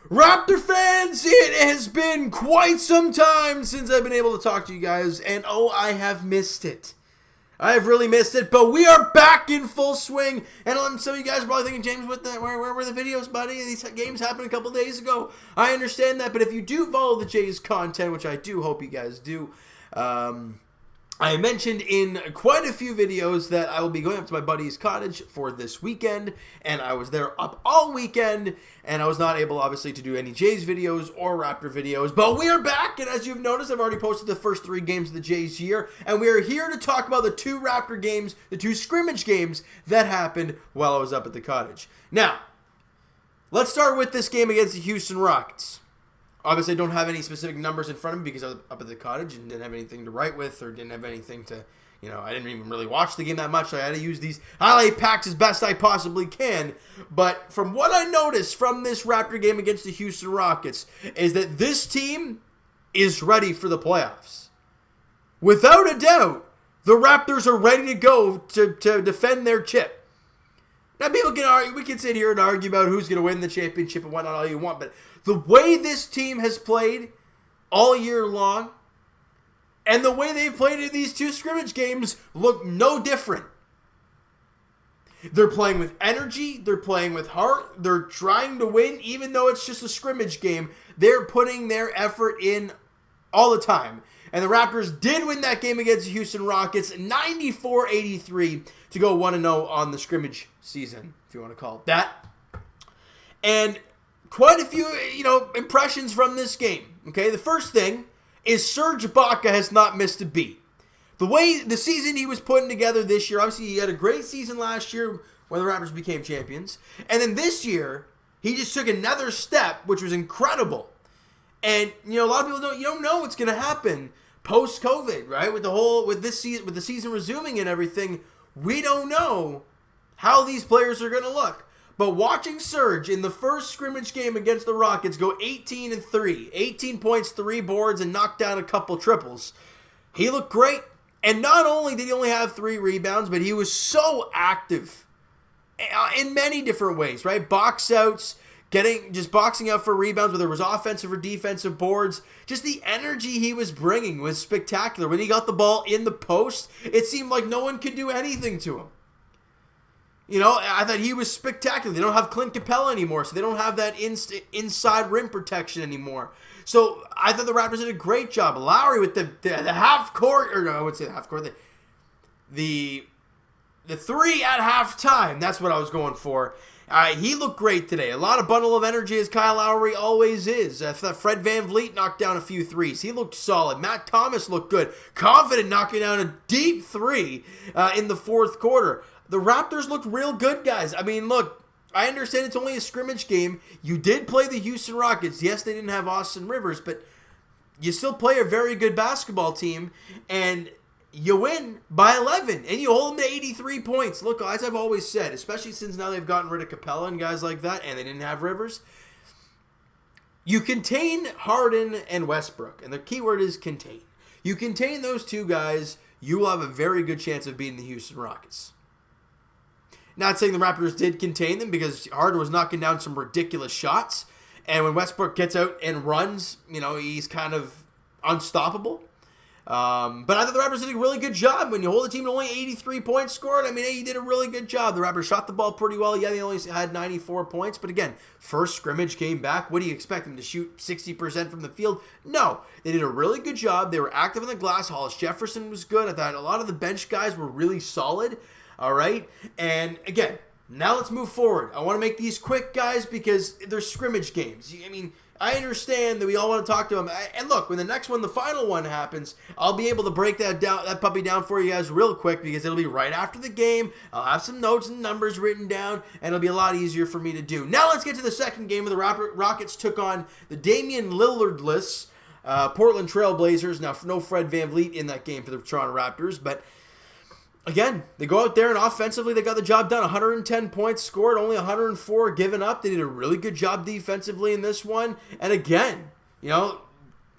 Raptor fans, it has been quite some time since I've been able to talk to you guys, and oh, I have missed it. I have really missed it, but we are back in full swing, and some of you guys are probably thinking, James, where were the videos, buddy? These games happened a couple days ago. I understand that, but if you do follow the Jays content, which I do hope you guys do, I mentioned in quite a few videos that I will be going up to my buddy's cottage for this weekend, and I was there up all weekend, and I was not able, obviously, to do any Jays videos or Raptor videos, but we are back, and as you've noticed, I've already posted the first 3 games of the Jays here, and we are here to talk about the 2 Raptor games, the 2 scrimmage games that happened while I was up at the cottage. Now, let's start with this game against the Houston Rockets. Obviously, I don't have any specific numbers in front of me because I was up at the cottage and didn't have anything to write with or didn't have anything to, I didn't even really watch the game that much. So I had to use these highlight packs as best I possibly can. But from what I noticed from this Raptor game against the Houston Rockets is that this team is ready for the playoffs. Without a doubt, the Raptors are ready to go to defend their chip. Now, people can argue, we can sit here and argue about who's going to win the championship and whatnot all you want, but the way this team has played all year long and the way they've played in these 2 scrimmage games look no different. They're playing with energy. They're playing with heart. They're trying to win, even though it's just a scrimmage game. They're putting their effort in all the time. And the Raptors did win that game against the Houston Rockets, 94-83 to go 1-0 on the scrimmage season, if you want to call it that. And quite a few, impressions from this game. Okay, the first thing is Serge Ibaka has not missed a beat. The season he was putting together this year, obviously he had a great season last year when the Raptors became champions. And then this year, he just took another step, which was incredible. And, a lot of people don't know what's going to happen post-COVID, right? With the season resuming and everything, we don't know how these players are going to look. But watching Serge in the first scrimmage game against the Rockets go 18-3, 18 points, 3 boards, and knock down a couple triples, he looked great. And not only did he only have 3 rebounds, but he was so active in many different ways, right? Box outs, just boxing out for rebounds, whether it was offensive or defensive boards. Just the energy he was bringing was spectacular. When he got the ball in the post, it seemed like no one could do anything to him. I thought he was spectacular. They don't have Clint Capella anymore, so they don't have that inside rim protection anymore. So I thought the Raptors did a great job. Lowry with the half court, or no, I would say the half court, the 3 at halftime. That's what I was going for. He looked great today. A lot of bundle of energy as Kyle Lowry always is. Fred VanVleet knocked down a few threes. He looked solid. Matt Thomas looked good. Confident knocking down a deep 3 in the 4th quarter. The Raptors looked real good, guys. I mean, look, I understand it's only a scrimmage game. You did play the Houston Rockets. Yes, they didn't have Austin Rivers, but you still play a very good basketball team, and you win by 11, and you hold them to 83 points. Look, as I've always said, especially since now they've gotten rid of Capella and guys like that, and they didn't have Rivers, you contain Harden and Westbrook, and the key word is contain. You contain those 2 guys, you will have a very good chance of beating the Houston Rockets. Not saying the Raptors did contain them because Harden was knocking down some ridiculous shots. And when Westbrook gets out and runs, he's kind of unstoppable. But I thought the Raptors did a really good job. When you hold the team to only 83 points scored, he did a really good job. The Raptors shot the ball pretty well. Yeah, they only had 94 points. But again, first scrimmage came back. What do you expect them to shoot 60% from the field? No. They did a really good job. They were active on the glass. Hollis-Jefferson was good. I thought a lot of the bench guys were really solid. All right, and again, now let's move forward. I want to make these quick, guys, because they're scrimmage games. I understand that we all want to talk to them. And look, when the next one, the final one happens, I'll be able to break that puppy down for you guys real quick because it'll be right after the game. I'll have some notes and numbers written down, and it'll be a lot easier for me to do. Now let's get to the second game where the Rockets took on the Damian Lillard-less Portland Trail Blazers. Now, no Fred VanVleet in that game for the Toronto Raptors, but again, they go out there and offensively they got the job done. 110 points scored, only 104 given up. They did a really good job defensively in this one. And again,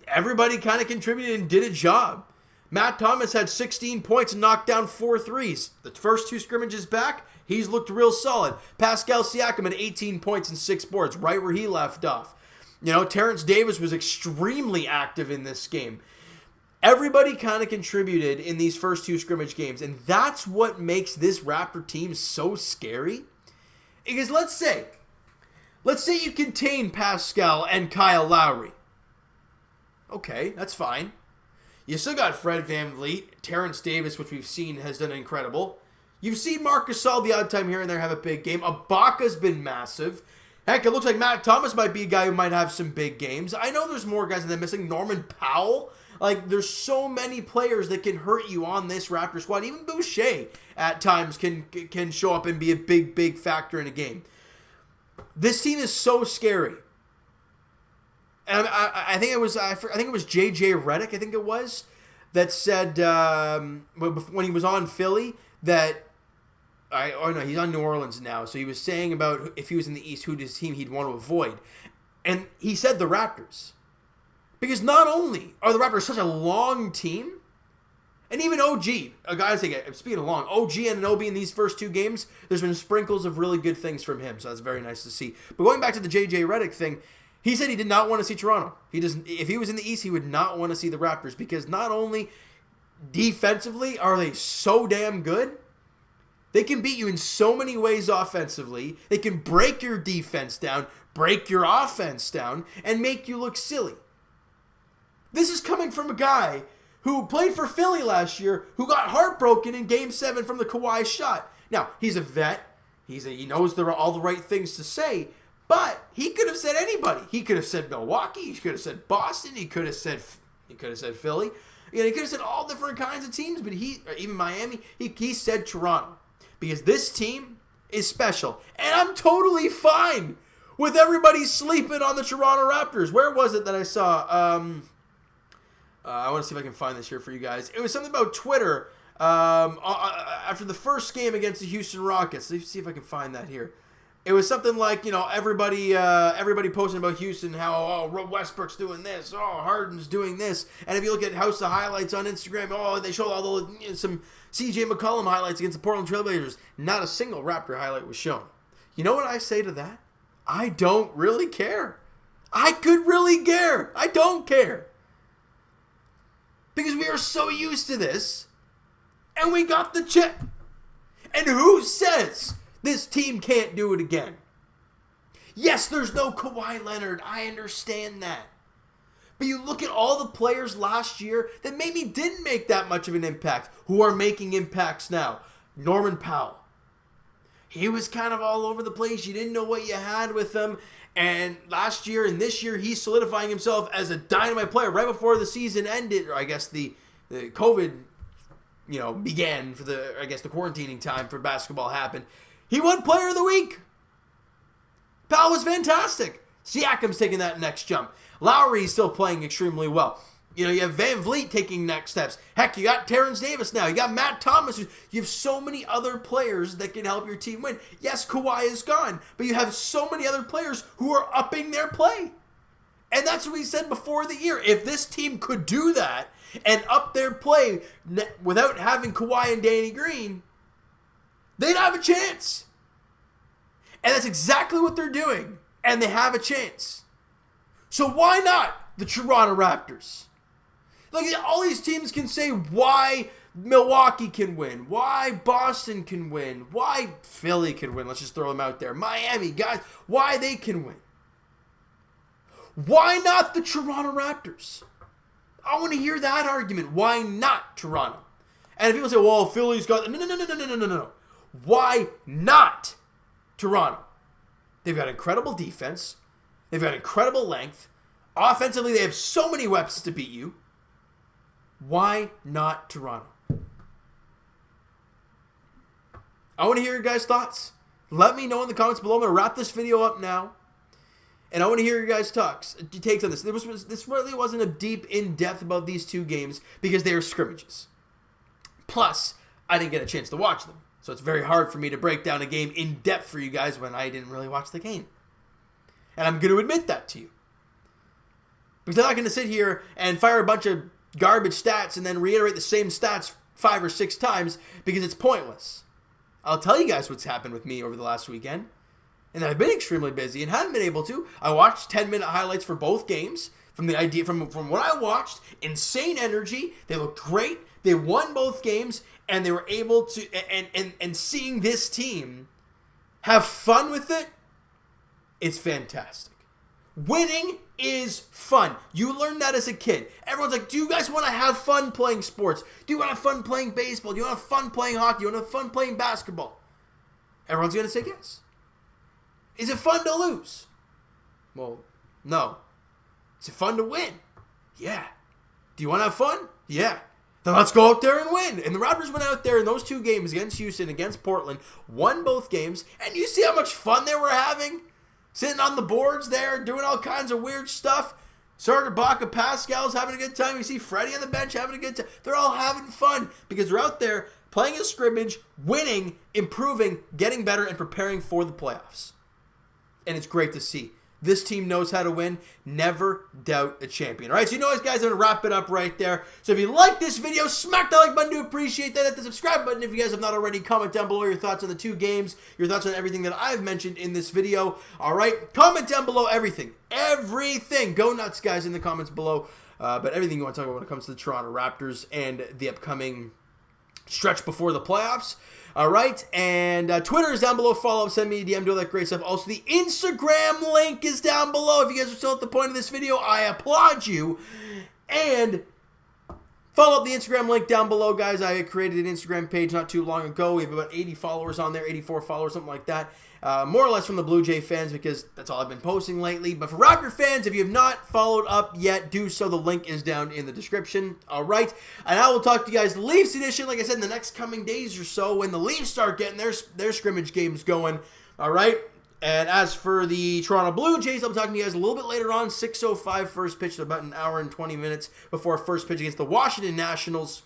everybody kind of contributed and did a job. Matt Thomas had 16 points and knocked down 4 threes. The first 2 scrimmages back, he's looked real solid. Pascal Siakam had 18 points and 6 boards, right where he left off. Terrence Davis was extremely active in this game. Everybody kind of contributed in these first two scrimmage games, and that's what makes this Raptor team so scary. Because let's say you contain Pascal and Kyle Lowry. Okay, that's fine. You still got Fred VanVleet, Terrence Davis, which we've seen has done incredible. You've seen Marc Gasol the odd time here and there have a big game. Ibaka's been massive. Heck, it looks like Matt Thomas might be a guy who might have some big games. I know there's more guys than they're missing. Norman Powell. There's so many players that can hurt you on this Raptor squad. Even Boucher at times can show up and be a big factor in a game. This team is so scary. And I think it was JJ Redick, I think it was, that said when he was on Philly that he's on New Orleans now. So he was saying about if he was in the East, who's team he'd want to avoid, and he said the Raptors. Because not only are the Raptors such a long team, and even OG, speaking of long, OG and Anunoby in these first two games, there's been sprinkles of really good things from him, so that's very nice to see. But going back to the JJ Redick thing, he said he did not want to see Toronto. If he was in the East, he would not want to see the Raptors, because not only defensively are they so damn good, they can beat you in so many ways offensively. They can break your defense down, break your offense down, and make you look silly. This is coming from a guy who played for Philly last year, who got heartbroken in Game 7 from the Kawhi shot. Now, he's a vet. He knows all the right things to say, but he could have said anybody. He could have said Milwaukee. He could have said Boston. He could have said Philly. He could have said all different kinds of teams, but even Miami. He said Toronto, because this team is special, and I'm totally fine with everybody sleeping on the Toronto Raptors. Where was it that I saw? I want to see if I can find this here for you guys. It was something about Twitter after the first game against the Houston Rockets. Let's see if I can find that here. It was something like, everybody posting about Houston, how, Westbrook's doing this, Harden's doing this. And if you look at House of Highlights on Instagram, they show some CJ McCollum highlights against the Portland Trailblazers. Not a single Raptor highlight was shown. You know what I say to that? I don't really care. I could really care. I don't care. Because we are so used to this, and we got the chip. And who says this team can't do it again? Yes, there's no Kawhi Leonard. I understand that. But you look at all the players last year that maybe didn't make that much of an impact, who are making impacts now. Norman Powell. He was kind of all over the place. You didn't know what you had with him. And last year and this year, he's solidifying himself as a dynamite player. Right before the season ended, or I guess the COVID, began for the quarantining time for basketball happened. He won Player of the Week. Powell was fantastic. Siakam's taking that next jump. Lowry's still playing extremely well. You have VanVleet taking next steps. Heck, you got Terrence Davis now. You got Matt Thomas. You have so many other players that can help your team win. Yes, Kawhi is gone, but you have so many other players who are upping their play. And that's what we said before the year. If this team could do that and up their play without having Kawhi and Danny Green, they'd have a chance. And that's exactly what they're doing. And they have a chance. So why not the Toronto Raptors? All these teams can say why Milwaukee can win, why Boston can win, why Philly can win. Let's just throw them out there. Miami, guys, why they can win. Why not the Toronto Raptors? I want to hear that argument. Why not Toronto? And if people say, well, Philly's got... No. Why not Toronto? They've got incredible defense. They've got incredible length. Offensively, they have so many weapons to beat you. Why not Toronto? I want to hear your guys' thoughts. Let me know in the comments below. I'm going to wrap this video up now. And I want to hear your guys' takes on this. This really wasn't a deep in-depth about these two games because they are scrimmages. Plus, I didn't get a chance to watch them. So it's very hard for me to break down a game in depth for you guys when I didn't really watch the game. And I'm going to admit that to you. Because I'm not going to sit here and fire a bunch of garbage stats and then reiterate the same stats 5 or 6 times because it's pointless. I'll tell you guys what's happened with me over the last weekend. And I've been extremely busy and haven't been able to. I watched 10-minute highlights for both games. From what I watched, insane energy. They looked great. They won both games, and they were able to. And seeing this team have fun with it, it's fantastic. Winning is fun. You learned that as a kid. Everyone's like, do you guys want to have fun playing sports? Do you want to have fun playing baseball? Do you want to have fun playing hockey? Do you want to have fun playing basketball? Everyone's going to say yes. Is it fun to lose? Well, no. Is it fun to win? Yeah. Do you want to have fun? Yeah. Then let's go out there and win. And the Raptors went out there in those 2 games against Houston, against Portland, won both games, and you see how much fun they were having? Sitting on the boards there, doing all kinds of weird stuff. Serge Ibaka, Pascal's having a good time. You see Freddie on the bench having a good time. They're all having fun because they're out there playing a scrimmage, winning, improving, getting better, and preparing for the playoffs. And it's great to see. This team knows how to win. Never doubt a champion. All right, so you know what, guys, I'm going to wrap it up right there. So if you like this video, smack the like button to appreciate that. Hit the subscribe button if you guys have not already. Comment down below your thoughts on the 2 games, your thoughts on everything that I've mentioned in this video. All right, comment down below everything. Everything. Go nuts, guys, in the comments below. But everything you want to talk about when it comes to the Toronto Raptors and the upcoming stretch before the playoffs. All right, and Twitter is down below. Follow up, send me a DM, do all that great stuff. Also, the Instagram link is down below. If you guys are still at the point of this video, I applaud you. And follow up the Instagram link down below, guys. I created an Instagram page not too long ago. We have about 80 followers on there, 84 followers, something like that. More or less from the Blue Jay fans because that's all I've been posting lately. But for Raptor fans, if you have not followed up yet, do so. The link is down in the description. All right. And I will talk to you guys Leafs edition, like I said, in the next coming days or so when the Leafs start getting their scrimmage games going. All right. And as for the Toronto Blue Jays, I'll be talking to you guys a little bit later on. 6:05 first pitch, about an hour and 20 minutes before first pitch against the Washington Nationals.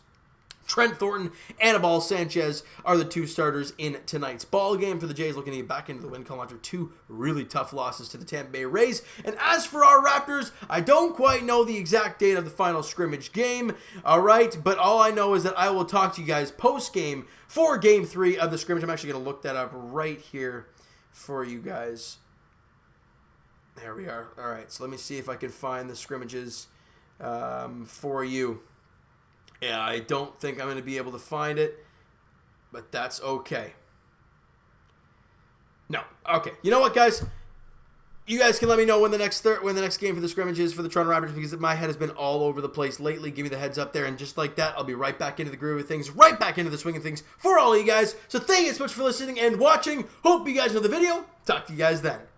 Trent Thornton and Anibal Sanchez are the 2 starters in tonight's ball game for the Jays, looking to get back into the win column after 2 really tough losses to the Tampa Bay Rays. And as for our Raptors, I don't quite know the exact date of the final scrimmage game, all right? But all I know is that I will talk to you guys post-game for Game 3 of the scrimmage. I'm actually going to look that up right here for you guys. There we are. All right, so let me see if I can find the scrimmages for you. Yeah, I don't think I'm going to be able to find it, but that's okay. No, okay. You know what, guys? You guys can let me know when the next game for the scrimmage is for the Toronto Raptors because my head has been all over the place lately. Give me the heads up there, and just like that, I'll be right back into the groove of things, right back into the swing of things for all of you guys. So thank you so much for listening and watching. Hope you guys know the video. Talk to you guys then.